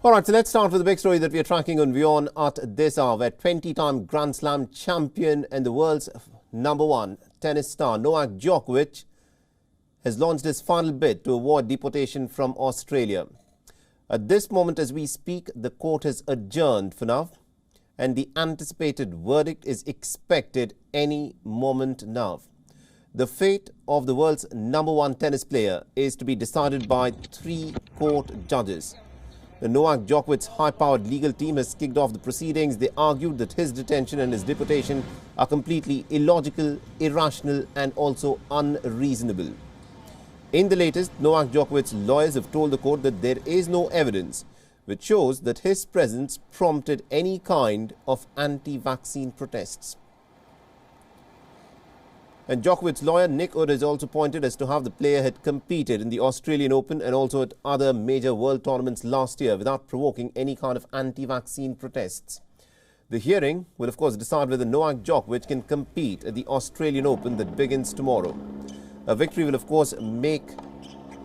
All right, so let's start with the big story that we are tracking on WION at this hour, where 20-time Grand Slam champion and the world's #1 tennis star Novak Djokovic has launched his final bid to avoid deportation from Australia. At this moment as we speak, the court has adjourned for now, and the anticipated verdict is expected any moment now. The fate of the world's #1 tennis player is to be decided by 3 court judges. The Novak Djokovic's high-powered legal team has kicked off the proceedings. They argued that his detention and his deportation are completely illogical, irrational and also unreasonable. In the latest, Novak Djokovic's lawyers have told the court that there is no evidence which shows that his presence prompted any kind of anti-vaccine protests. And Djokovic's lawyer Nick Wood has also pointed as to how the player had competed in the Australian Open and also at other major world tournaments last year without provoking any kind of anti-vaccine protests. The hearing will of course decide whether Novak Djokovic can compete at the Australian Open that begins tomorrow. A victory will of course make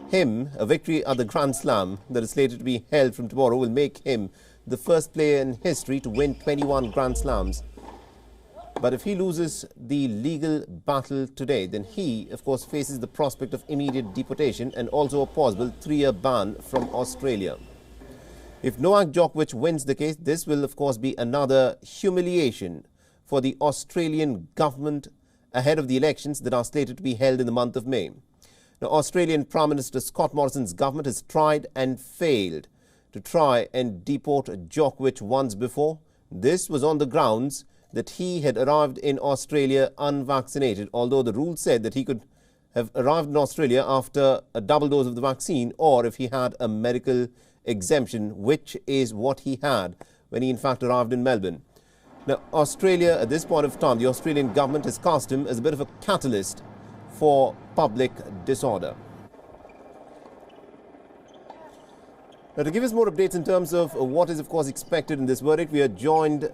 him, a victory at the Grand Slam that is slated to be held from tomorrow will make him the first player in history to win 21 Grand Slams. But if he loses the legal battle today, then he, of course, faces the prospect of immediate deportation and also a possible 3-year ban from Australia. If Novak Djokovic wins the case, this will, of course, be another humiliation for the Australian government ahead of the elections that are slated to be held in the month of May. Now, Australian Prime Minister Scott Morrison's government has tried and failed to try and deport Djokovic once before. This was on the grounds that he had arrived in Australia unvaccinated, although the rule said that he could have arrived in Australia after a double dose of the vaccine or if he had a medical exemption, which is what he had when he in fact arrived in Melbourne. Now, Australia, at this point of time, the Australian government has cast him as a bit of a catalyst for public disorder. Now, to give us more updates in terms of what is, of course, expected in this verdict, we are joined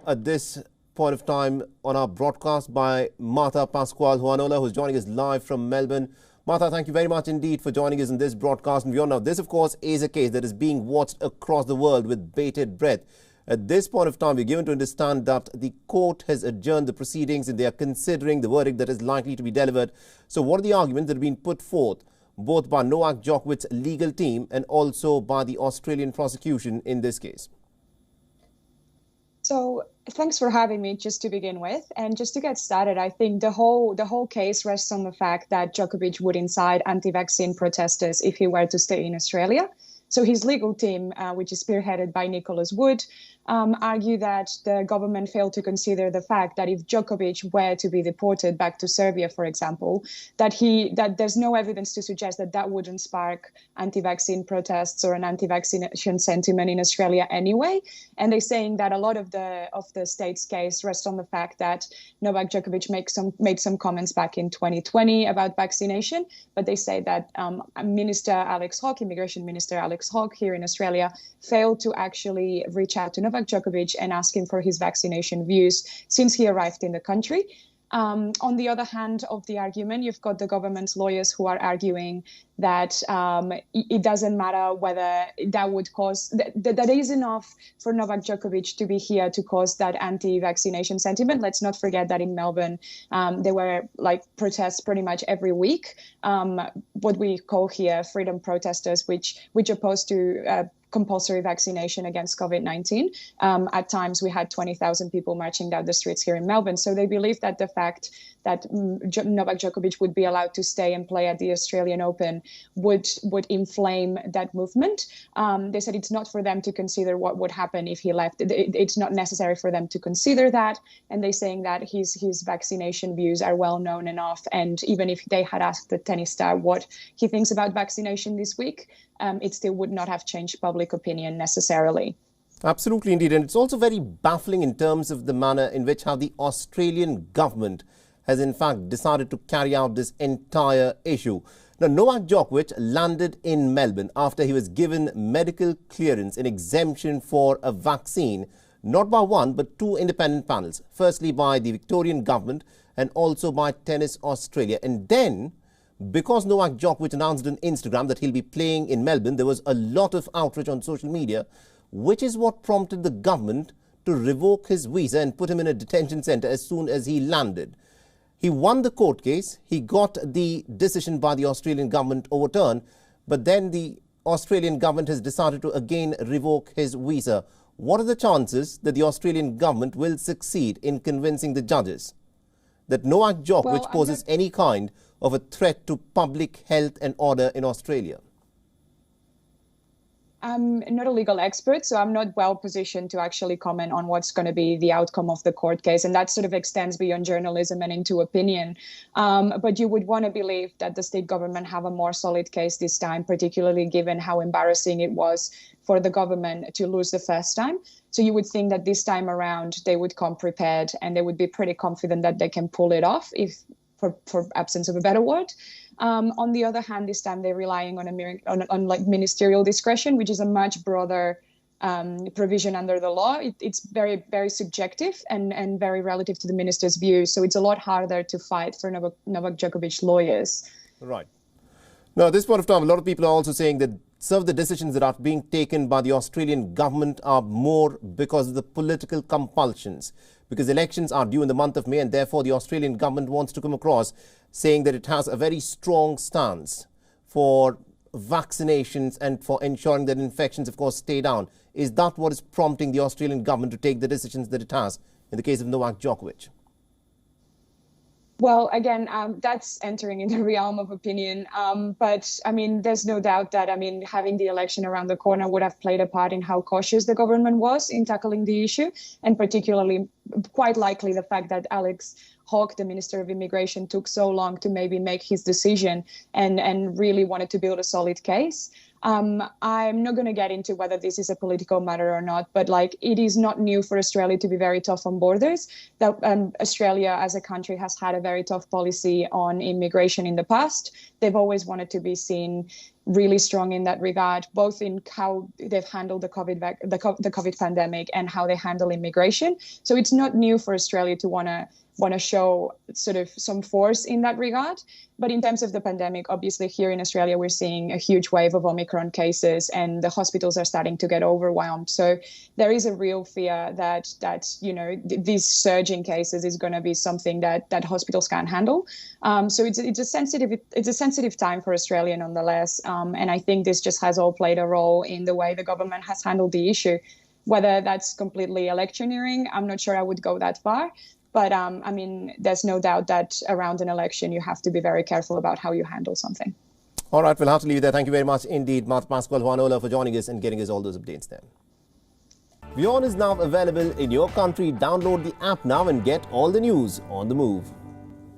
at this point of time on our broadcast by Martha Pascual-Juanola, who is joining us live from Melbourne. Martha, thank you very much indeed for joining us in this broadcast. And beyond now, this, of course, is a case that is being watched across the world with bated breath. At this point of time, we're given to understand that the court has adjourned the proceedings and they are considering the verdict that is likely to be delivered. So what are the arguments that have been put forth both by Novak Djokovic's legal team and also by the Australian prosecution in this case? So thanks for having me, just to begin with. And just to get started, I think the whole case rests on the fact that Djokovic would incite anti-vaccine protesters if he were to stay in Australia. So his legal team, which is spearheaded by Nicholas Wood, argue that the government failed to consider the fact that if Djokovic were to be deported back to Serbia, for example, that there's no evidence to suggest that that wouldn't spark anti-vaccine protests or an anti-vaccination sentiment in Australia anyway. And they're saying that a lot of the state's case rests on the fact that Novak Djokovic made some comments back in 2020 about vaccination, but they say that Immigration Minister Alex Hawke here in Australia failed to actually reach out to Novak Djokovic and ask him for his vaccination views since he arrived in the country. On the other hand of the argument, you've got the government's lawyers who are arguing that it doesn't matter whether that would cause, that is enough for Novak Djokovic to be here to cause that anti-vaccination sentiment. Let's not forget that in Melbourne, there were protests pretty much every week, what we call here freedom protesters, which opposed to compulsory vaccination against COVID-19. At times, we had 20,000 people marching down the streets here in Melbourne. So they believe that the fact that Novak Djokovic would be allowed to stay and play at the Australian Open would inflame that movement. They said it's not for them to consider what would happen if he left. It's not necessary for them to consider that. And they're saying that his vaccination views are well known enough. And even if they had asked the tennis star what he thinks about vaccination this week, it still would not have changed public opinion necessarily. Absolutely, indeed. And it's also very baffling in terms of the manner in which how the Australian government has in fact decided to carry out this entire issue. Now, Novak Djokovic landed in Melbourne after he was given medical clearance and exemption for a vaccine, not by one but 2 independent panels. Firstly by the Victorian government and also by Tennis Australia, and then Because Novak Djokovic announced on Instagram that he'll be playing in Melbourne, there was a lot of outrage on social media, which is what prompted the government to revoke his visa and put him in a detention centre as soon as he landed. He won the court case. He got the decision by the Australian government overturned, but then the Australian government has decided to again revoke his visa. What are the chances that the Australian government will succeed in convincing the judges that Novak Djokovic poses any kind of a threat to public health and order in Australia? I'm not a legal expert, so I'm not well positioned to actually comment on what's going to be the outcome of the court case. And that sort of extends beyond journalism and into opinion. But you would want to believe that the state government have a more solid case this time, particularly given how embarrassing it was for the government to lose the first time. So you would think that this time around they would come prepared and they would be pretty confident that they can pull it off, if for absence of a better word. On the other hand, this time they're relying on like ministerial discretion, which is a much broader provision under the law. It's very, very subjective and very relative to the minister's views. So it's a lot harder to fight for Novak Djokovic lawyers. Right. Now, at this point of time, a lot of people are also saying that some of the decisions that are being taken by the Australian government are more because of the political compulsions, because elections are due in the month of May, and therefore the Australian government wants to come across saying that it has a very strong stance for vaccinations and for ensuring that infections, of course, stay down. Is that what is prompting the Australian government to take the decisions that it has in the case of Novak Djokovic? Well, again, that's entering in the realm of opinion. But I mean, there's no doubt that, having the election around the corner would have played a part in how cautious the government was in tackling the issue. And particularly, quite likely, the fact that Alex Hawke, the Minister of Immigration, took so long to maybe make his decision and really wanted to build a solid case. I'm not going to get into whether this is a political matter or not, but it is not new for Australia to be very tough on borders. That Australia as a country has had a very tough policy on immigration in the past. They've always wanted to be seen really strong in that regard, both in how they've handled the COVID pandemic and how they handle immigration. So it's not new for Australia to want to show sort of some force in that regard. But in terms of the pandemic, obviously here in Australia, we're seeing a huge wave of Omicron cases and the hospitals are starting to get overwhelmed. So there is a real fear that these surging cases is going to be something that hospitals can't handle. So it's a sensitive time for Australia nonetheless. And I think this just has all played a role in the way the government has handled the issue. Whether that's completely electioneering, I'm not sure I would go that far. But there's no doubt that around an election, you have to be very careful about how you handle something. All right, we'll have to leave it there. Thank you very much indeed, Martha Pascual Juanola, for joining us and getting us all those updates there. WION is now available in your country. Download the app now and get all the news on the move.